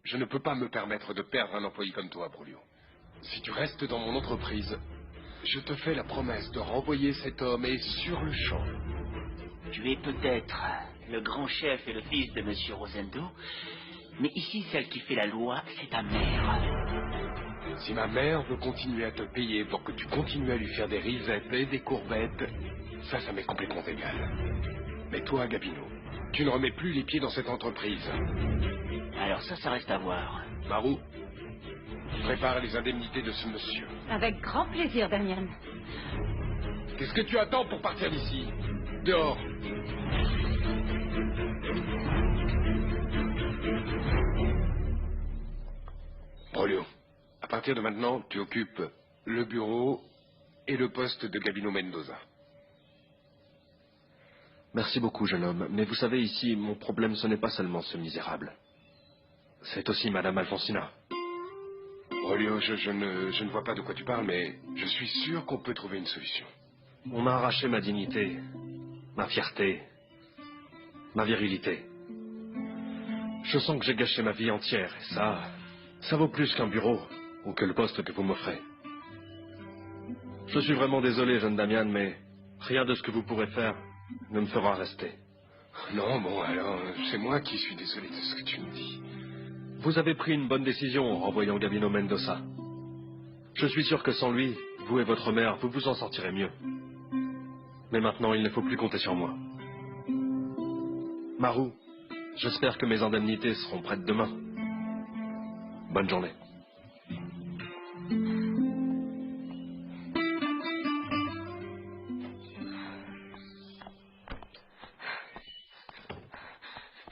je ne peux pas me permettre de perdre un employé comme toi, Brolio. Si tu restes dans mon entreprise, je te fais la promesse de renvoyer cet homme et sur le champ. Tu es peut-être le grand chef et le fils de Monsieur Rosendo, mais ici, celle qui fait la loi, c'est ta mère. Si ma mère veut continuer à te payer pour que tu continues à lui faire des risettes et des courbettes, ça m'est complètement égal. Mais toi, Gabino, tu ne remets plus les pieds dans cette entreprise. Alors ça reste à voir. Marou, prépare les indemnités de ce monsieur. Avec grand plaisir, Damian. Qu'est-ce que tu attends pour partir d'ici? Dehors. Brolio, à partir de maintenant, tu occupes le bureau et le poste de Gabino Mendoza. Merci beaucoup, jeune homme. Mais vous savez, ici, mon problème, ce n'est pas seulement ce misérable. C'est aussi Madame Alfonsina. Brolio, je ne vois pas de quoi tu parles, mais je suis sûr qu'on peut trouver une solution. On m'a arraché ma dignité, ma fierté, ma virilité. Je sens que j'ai gâché ma vie entière, et ça vaut plus qu'un bureau, ou que le poste que vous m'offrez. Je suis vraiment désolé, jeune Damian, mais rien de ce que vous pourrez faire ne me fera rester. Non, bon, alors, c'est moi qui suis désolé de ce que tu me dis. Vous avez pris une bonne décision en renvoyant Gabino Mendoza. Je suis sûr que sans lui, vous et votre mère, vous vous en sortirez mieux. Mais maintenant, il ne faut plus compter sur moi. Marou, j'espère que mes indemnités seront prêtes demain. Bonne journée.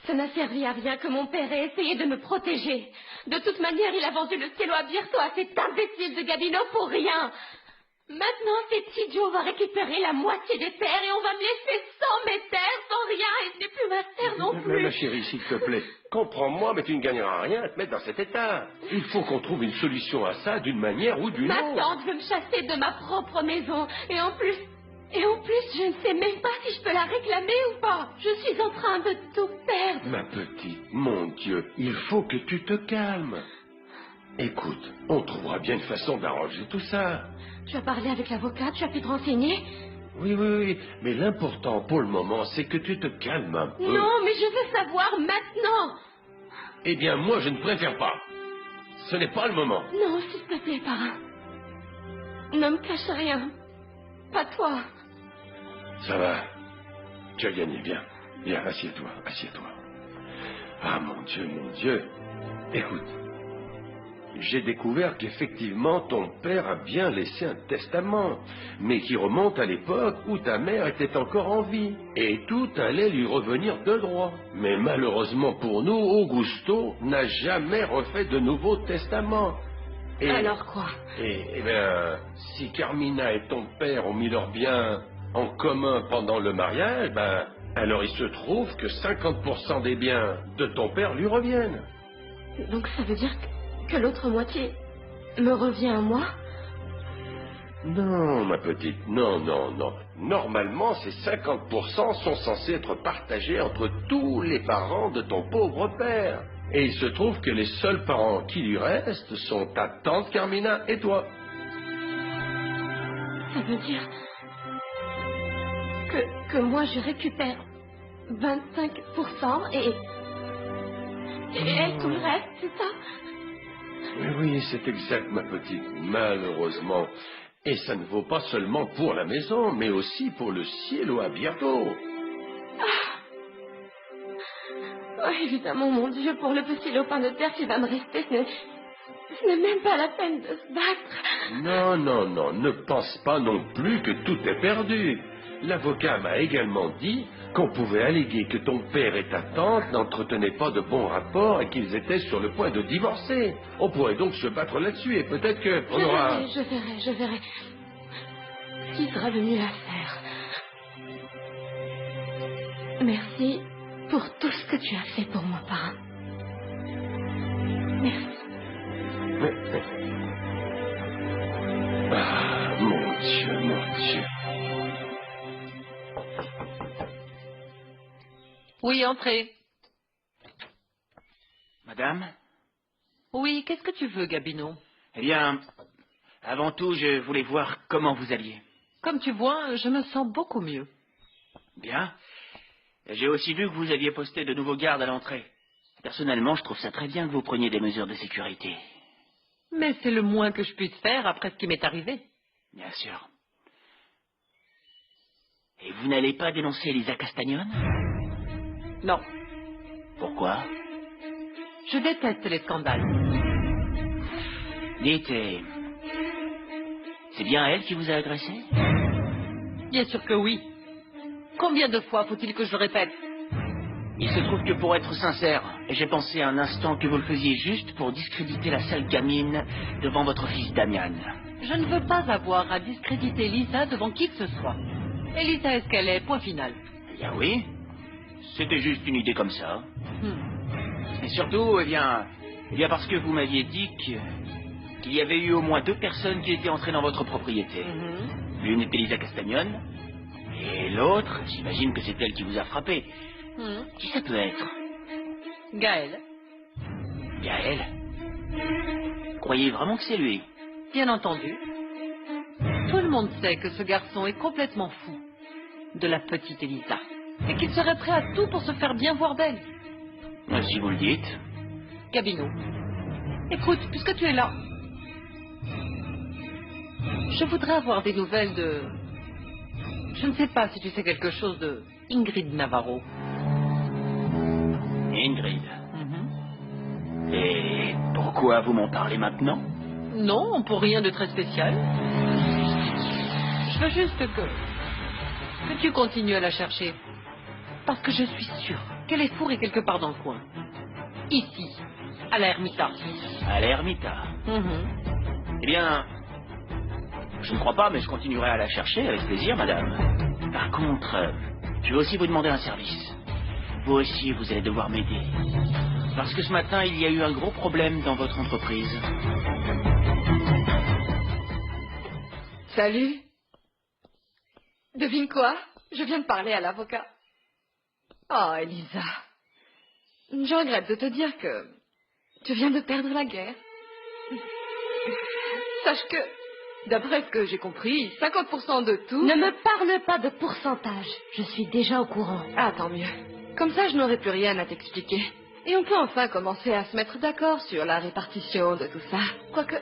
Ça n'a servi à rien que mon père ait essayé de me protéger. De toute manière, il a vendu le cielo à Birto à cet imbécile de Gabino pour rien. Maintenant, cet idiot va récupérer la moitié des terres et on va me laisser sans mes terres, sans rien, et ce n'est plus ma terre non plus. Ma chérie, s'il te plaît, comprends-moi, mais tu ne gagneras rien à te mettre dans cet état. Il faut qu'on trouve une solution à ça d'une manière ou d'une Ma autre. tante veut me chasser de ma propre maison, et en plus, je ne sais même pas si je peux la réclamer ou pas. Je suis en train de tout perdre. Ma petite, mon Dieu, il faut que tu te calmes. Écoute, on trouvera bien une façon d'arranger tout ça. Tu as parlé avec l'avocat, tu as pu te renseigner? Oui, mais l'important pour le moment, c'est que tu te calmes un peu. Non, mais je veux savoir maintenant. Eh bien, moi, je ne préfère pas. Ce n'est pas le moment. Non, s'il te plaît, parrain. Ne me cache rien. Pas toi. Ça va. Tu as gagné, bien. Viens, assieds-toi, assieds-toi. Ah, mon Dieu. Écoute. J'ai découvert qu'effectivement, ton père a bien laissé un testament, mais qui remonte à l'époque où ta mère était encore en vie, et tout allait lui revenir de droit. Mais malheureusement pour nous, Augusto n'a jamais refait de nouveau testament. Et, alors quoi? Eh bien, si Carmina et ton père ont mis leurs biens en commun pendant le mariage, alors il se trouve que 50% des biens de ton père lui reviennent. Donc ça veut dire que l'autre moitié me revient à moi? Non, ma petite, non. Normalement, ces 50% sont censés être partagés entre tous les parents de ton pauvre père. Et il se trouve que les seuls parents qui lui restent sont ta tante Carmina et toi. Ça veut dire que moi je récupère 25% et elle tout le reste, c'est ça? Oui, c'est exact, ma petite, malheureusement. Et ça ne vaut pas seulement pour la maison, mais aussi pour le cielo à bientôt. Oh, évidemment, mon Dieu, pour le petit lopin de terre qui va me rester, ce n'est même pas la peine de se battre. Non, ne pense pas non plus que tout est perdu. L'avocat m'a également dit qu'on pouvait alléguer que ton père et ta tante n'entretenaient pas de bons rapports et qu'ils étaient sur le point de divorcer. On pourrait donc se battre là-dessus et peut-être qu'on aura... Je verrai. Ce qui sera le mieux à faire. Merci pour tout ce que tu as fait pour moi, parrain. Merci. Ah, mon Dieu. Oui, entrez. Madame, Oui, qu'est-ce que tu veux, Gabino? Eh bien, avant tout, je voulais voir comment vous alliez. Comme tu vois, je me sens beaucoup mieux. Bien. J'ai aussi vu que vous aviez posté de nouveaux gardes à l'entrée. Personnellement, je trouve ça très bien que vous preniez des mesures de sécurité. Mais c'est le moins que je puisse faire après ce qui m'est arrivé. Bien sûr. Et vous n'allez pas dénoncer Elisa Castagnone? Non, Pourquoi? je déteste les scandales. Dites, c'est bien elle qui vous a agressé? Bien sûr que oui. Combien de fois faut-il que je le répète? Il se trouve que pour être sincère, j'ai pensé un instant que vous le faisiez juste pour discréditer la sale gamine devant votre fils Damian. Je ne veux pas avoir à discréditer Lisa devant qui que ce soit. Elisa est ce qu'elle est, point final. Eh bien oui, c'était juste une idée comme ça. Et surtout, eh bien parce que vous m'aviez dit qu'il y avait eu au moins 2 personnes qui étaient entrées dans votre propriété. L'une est Elisa Castagnone, et l'autre, j'imagine que c'est elle qui vous a frappé. Qui ça peut être? Gaël. Gaël? Croyez vraiment que c'est lui? Bien entendu. Tout le monde sait que ce garçon est complètement fou de la petite Elisa. Et qu'il serait prêt à tout pour se faire bien voir d'elle. Si vous le dites. Gabino, écoute, puisque tu es là, je voudrais avoir des nouvelles de... Je ne sais pas si tu sais quelque chose de Ingrid Navarro. Ingrid. Et pourquoi vous m'en parlez maintenant? Non, pour rien de très spécial. Je veux juste que tu continues à la chercher. Parce que je suis sûre qu'elle est fourrée quelque part dans le coin. Ici, à l'ermita. À l'ermita? Eh bien, je ne crois pas, mais je continuerai à la chercher avec plaisir, madame. Par contre, je vais aussi vous demander un service. Vous aussi, vous allez devoir m'aider. Parce que ce matin, il y a eu un gros problème dans votre entreprise. Salut. Devine quoi? Je viens de parler à l'avocat. Oh, Elisa. Je regrette de te dire que tu viens de perdre la guerre. Sache que, d'après ce que j'ai compris, 50% de tout... Ne me parle pas de pourcentage. Je suis déjà au courant. Ah, tant mieux. Comme ça, je n'aurai plus rien à t'expliquer. Et on peut enfin commencer à se mettre d'accord sur la répartition de tout ça. Quoique,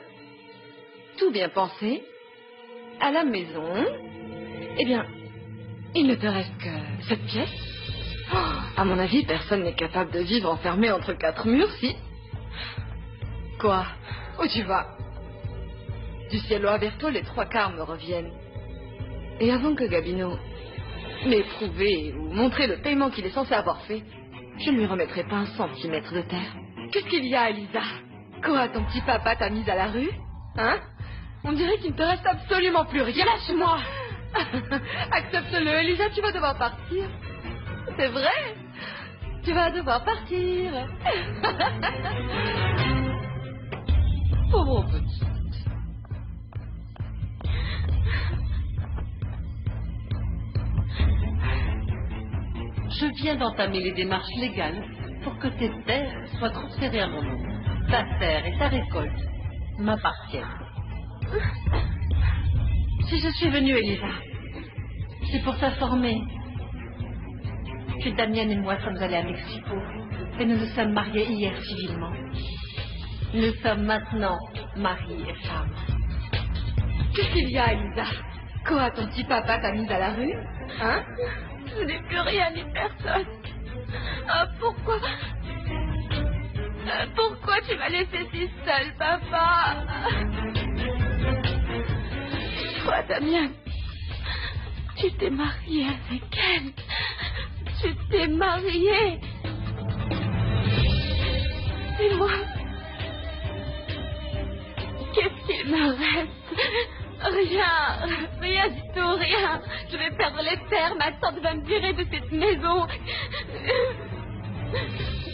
tout bien pensé, à la maison, eh bien, il ne te reste que cette pièce. Oh, à mon avis, personne n'est capable de vivre enfermé entre 4 murs, si. Quoi? Où tu vas? Du ciel vers toi, les 3/4 me reviennent. Et avant que Gabino m'ait prouvé ou montré le paiement qu'il est censé avoir fait, je ne lui remettrai pas 1 centimètre de terre. Qu'est-ce qu'il y a, Elisa? Quoi, ton petit papa t'a mise à la rue? Hein? On dirait qu'il ne te reste absolument plus rien. Lâche-moi! Accepte-le, Elisa, tu vas devoir partir. C'est vrai? Tu vas devoir partir. Pauvre petit. Je viens d'entamer les démarches légales pour que tes terres soient transférées à mon nom. Ta terre et ta récolte m'appartiennent. Si je suis venue, Elisa, c'est pour t'informer que Damian et moi sommes allés à Mexico et nous nous sommes mariés hier civilement. Nous sommes maintenant mari et femme. Qu'est-ce qu'il y a, Elisa? Quoi, ton petit papa t'a mise à la rue? Hein? Je n'ai plus rien ni personne. Ah, pourquoi tu m'as laissée si seule, papa? Toi, Damien, tu t'es marié avec elle. Tu t'es marié. Et moi, qu'est-ce qu'il me reste? Rien du tout, rien. Je vais perdre les terres, ma tante va me virer de cette maison.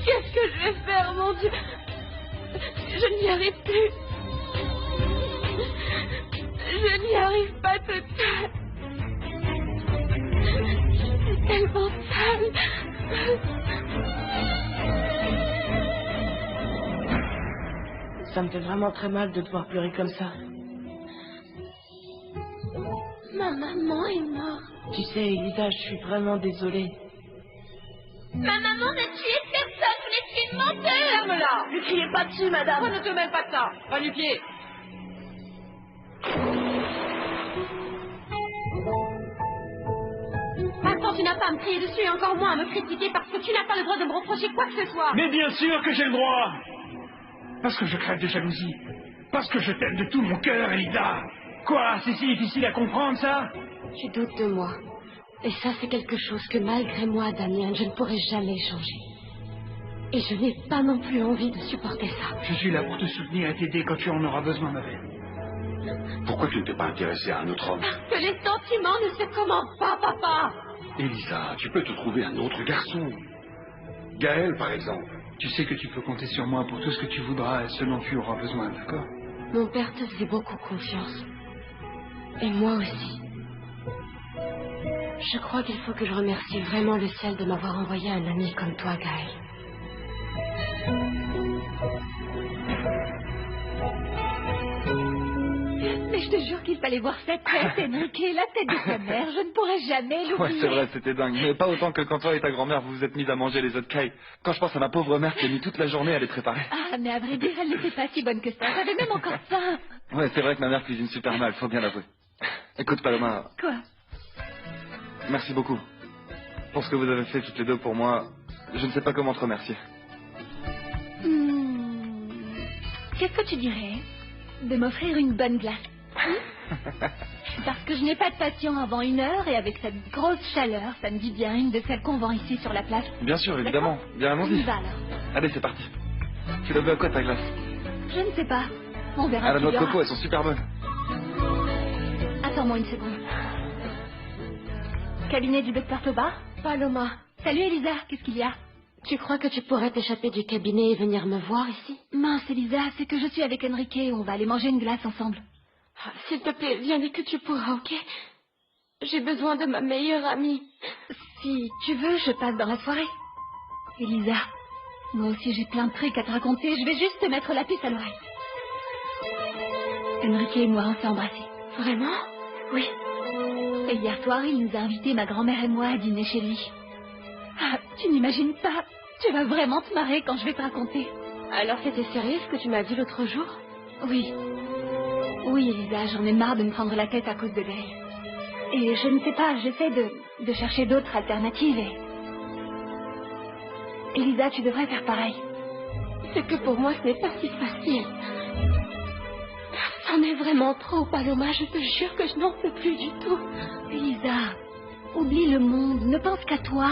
Qu'est-ce que je vais faire, mon Dieu? Je n'y arrive plus. Je n'y arrive pas toute. C'est tellement sale. Ça me fait vraiment très mal de devoir pleurer comme ça. Ma maman est morte. Tu sais, Elisa, je suis vraiment désolée. Ma maman n'a tué personne, vous n'êtes qu'une menteur. Ferme-la! Ne criez pas dessus, madame! Pourquoi ne te mêle pas de ça? Pas du pied. Maintenant, tu n'as pas à me crier dessus et encore moins à me critiquer parce que tu n'as pas le droit de me reprocher quoi que ce soit. Mais bien sûr que j'ai le droit. Parce que je crève de jalousie. Parce que je t'aime de tout mon cœur, Elisa. Quoi, c'est si difficile à comprendre, ça? Tu doutes de moi. Et ça, c'est quelque chose que malgré moi, Damien, je ne pourrai jamais changer. Et je n'ai pas non plus envie de supporter ça. Je suis là pour te soutenir et t'aider quand tu en auras besoin, ma belle. Pourquoi tu ne t'es pas intéressé à un autre homme? Parce que les sentiments ne se commandent pas, papa. Elisa, tu peux te trouver un autre garçon. Gaël, par exemple. Tu sais que tu peux compter sur moi pour tout ce que tu voudras et ce dont tu auras besoin, d'accord? Mon père te faisait beaucoup confiance. Et moi aussi. Je crois qu'il faut que je remercie vraiment le ciel de m'avoir envoyé un ami comme toi, Gaël. Mais je te jure qu'il fallait voir cette tête, Enrique, la tête de ta mère. Je ne pourrais jamais l'oublier. Ouais, c'est vrai, c'était dingue. Mais pas autant que quand toi et ta grand-mère vous vous êtes mis à manger les œufs de caille. Quand je pense à ma pauvre mère qui a mis toute la journée à les préparer. Ah, mais à vrai dire, elle n'était pas si bonne que ça. J'avais même encore faim. Ouais, c'est vrai que ma mère cuisine super mal, faut bien l'avouer. Écoute, Paloma, Quoi? merci beaucoup. Pour ce que vous avez fait toutes les deux pour moi, je ne sais pas comment te remercier. Qu'est-ce que tu dirais de m'offrir une bonne glace? Parce que je n'ai pas de passion avant 1 heure et avec cette grosse chaleur, ça me dit bien une de celles qu'on vend ici sur la place. Bien sûr, évidemment. Bien, On y allons-y. va alors. Allez, c'est parti. Tu l'as vu à quoi ta glace? Je ne sais pas. On verra. À la tu noix de verras. coco, elles sont super bonnes. Attends-moi une seconde. Cabinet du docteur Toba? Paloma, Salut Elisa, qu'est-ce qu'il y a? tu crois que tu pourrais t'échapper du cabinet et venir me voir ici? Mince Elisa, c'est que je suis avec Enrique, on va aller manger une glace ensemble. Ah, s'il te plaît, viens dès que tu pourras, ok? J'ai besoin de ma meilleure amie. Si tu veux, je passe dans la soirée. Elisa, moi aussi j'ai plein de trucs à te raconter, je vais juste te mettre la puce à l'oreille. Enrique et moi, on s'est embrassés. Vraiment? Oui. Et hier soir, il nous a invités, ma grand-mère et moi, à dîner chez lui. Ah, tu n'imagines pas. Tu vas vraiment te marrer quand je vais te raconter. Alors c'était sérieux ce que tu m'as dit l'autre jour? Oui. Oui, Elisa, j'en ai marre de me prendre la tête à cause de Gaël. Et je ne sais pas, j'essaie de chercher d'autres alternatives et... Elisa, tu devrais faire pareil. C'est que pour moi, ce n'est pas si facile. C'en est vraiment trop, Paloma. Je te jure que je n'en peux plus du tout. Elisa, oublie le monde, ne pense qu'à toi.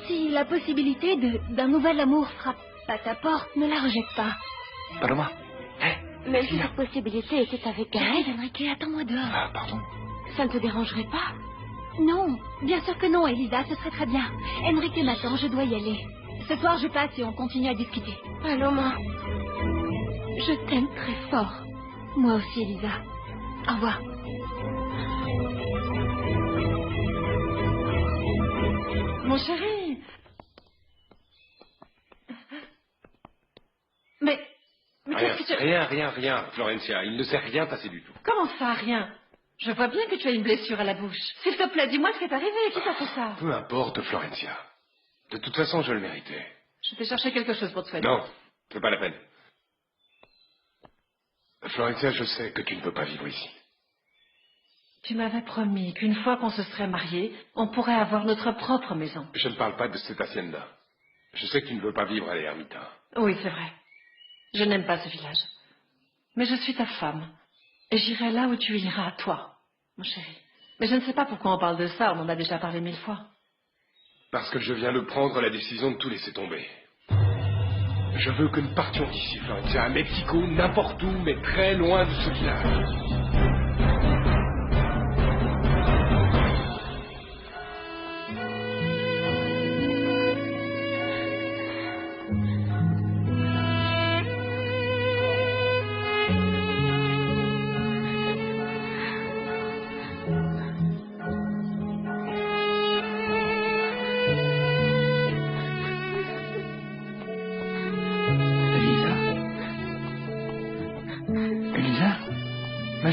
Si la possibilité d'un nouvel amour frappe à ta porte, ne la rejette pas. Paloma. Même si cette possibilité était avec Gaël, Arrête, Enrique, attends-moi dehors. Ah, pardon. ça ne te dérangerait pas? Non, bien sûr que non, Elisa, ce serait très bien. Enrique m'attend, je dois y aller. Ce soir, je passe et on continue à discuter. Paloma, je t'aime très fort. Moi aussi, Elisa. Au revoir. Mon chéri. Mais qu'est-ce que tu... Rien, Florencia. Il ne s'est rien passé du tout. Comment ça, rien? Je vois bien que tu as une blessure à la bouche. S'il te plaît, dis-moi ce qui est arrivé. Qui t'a fait ça? Peu importe, Florencia. De toute façon, je le méritais. Je t'ai cherché quelque chose pour te soigner. Non, c'est pas la peine. Florencia, je sais que tu ne veux pas vivre ici. Tu m'avais promis qu'une fois qu'on se serait mariés, on pourrait avoir notre propre maison. Je ne parle pas de cette hacienda. Je sais que tu ne veux pas vivre à l'ermita. Oui, c'est vrai. Je n'aime pas ce village. Mais je suis ta femme. Et j'irai là où tu iras, toi, mon chéri. Mais je ne sais pas pourquoi on parle de ça, on en a déjà parlé 1000 fois. Parce que je viens de prendre la décision de tout laisser tomber. Je veux que nous partions d'ici, Florencia, à Mexico, n'importe où, mais très loin de ce village.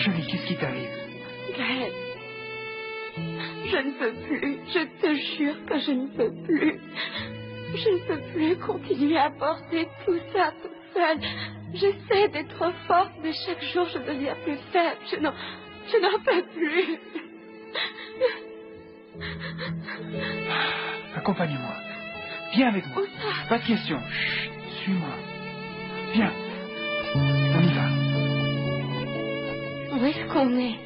Chérie, qu'est-ce qui t'arrive? Gaël, je ne peux plus. Je te jure que je ne peux plus. Je ne peux plus continuer à porter tout ça toute seule. J'essaie d'être forte, mais chaque jour je deviens plus faible. Je n'en peux plus. Accompagne-moi. Viens avec moi. Pas de questions. Chut, suis-moi. Viens. On y va. Où est-ce qu'on est?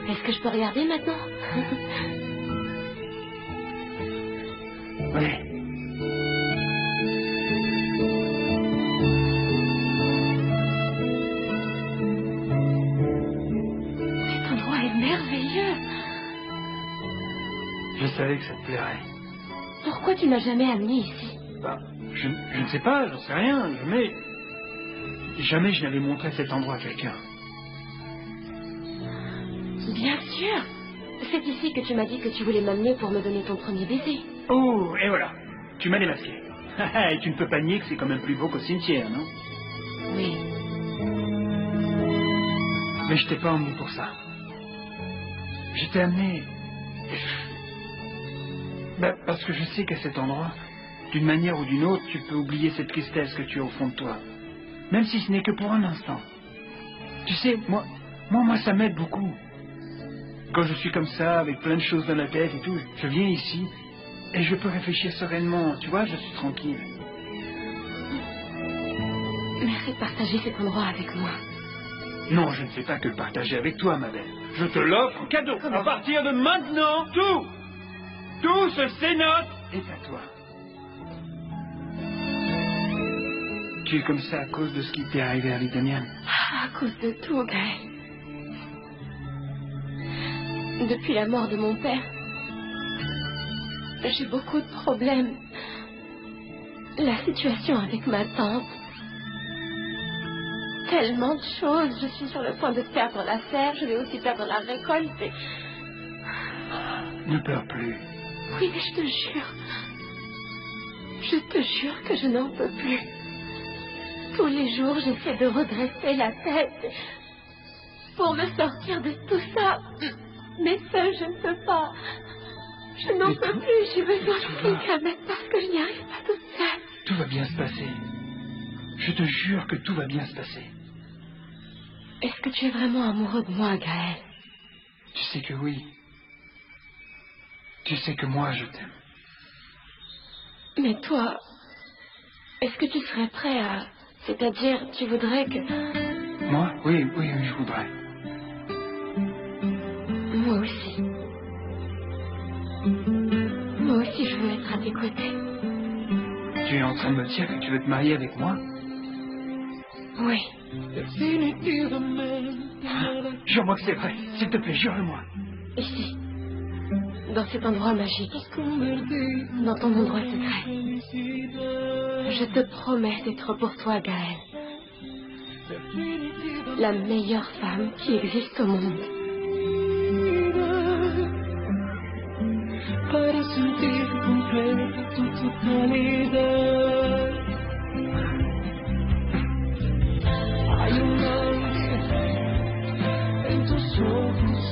Est-ce que je peux regarder maintenant? Oui. Cet endroit est merveilleux. Je savais que ça te plairait. Pourquoi tu m'as jamais amené ici? Bah, je ne sais pas, j'en sais rien. Jamais je n'avais montré cet endroit à quelqu'un. Bien sûr. C'est ici que tu m'as dit que tu voulais m'amener pour me donner ton premier baiser. Oh, et voilà. Tu m'as démasqué. Et tu ne peux pas nier que c'est quand même plus beau qu'au cimetière, non? Oui. Mais je t'ai pas emmené pour ça. Je t'ai amené... Ben, parce que je sais qu'à cet endroit, d'une manière ou d'une autre, tu peux oublier cette tristesse que tu as au fond de toi. Même si ce n'est que pour un instant. Tu sais, moi, ça m'aide beaucoup. Quand je suis comme ça, avec plein de choses dans la tête et tout, je viens ici et je peux réfléchir sereinement. Tu vois, je suis tranquille. Merci de partager cet endroit avec moi. Non, je ne fais pas que le partager avec toi, ma belle. Je te l'offre en cadeau. Comment? À partir de maintenant, tout ce cénote est à toi. Tu es comme ça à cause de ce qui t'est arrivé avec Damian. À cause de tout, Gaël. Depuis la mort de mon père, j'ai beaucoup de problèmes. La situation avec ma tante. Tellement de choses. Je suis sur le point de perdre la serre. Je vais aussi perdre la récolte. Et... Ne pleure plus. Oui, mais je te jure que je n'en peux plus. Tous les jours, j'essaie de redresser la tête pour me sortir de tout ça. Mais seule, je ne peux pas. Je n'en peux plus. J'ai besoin de quelqu'un même parce que je n'y arrive pas toute seule. Tout va bien se passer. Je te jure que tout va bien se passer. Est-ce que tu es vraiment amoureux de moi, Gaël? Tu sais que oui. Tu sais que moi, je t'aime. Mais toi, est-ce que tu serais prêt à... C'est-à-dire, tu voudrais que... Moi? Oui, je voudrais. Moi aussi. Moi aussi, je veux être à tes côtés. Tu es en train de me dire que tu veux te marier avec moi? Oui. Jure-moi que c'est vrai. S'il te plaît, jure-le-moi. Ici. Dans cet endroit magique. Dans ton endroit secret. Je te promets d'être pour toi, Gaël. La meilleure femme qui existe au monde. Para sentir completa tu totalidad. Hay un ángel en tus ojos.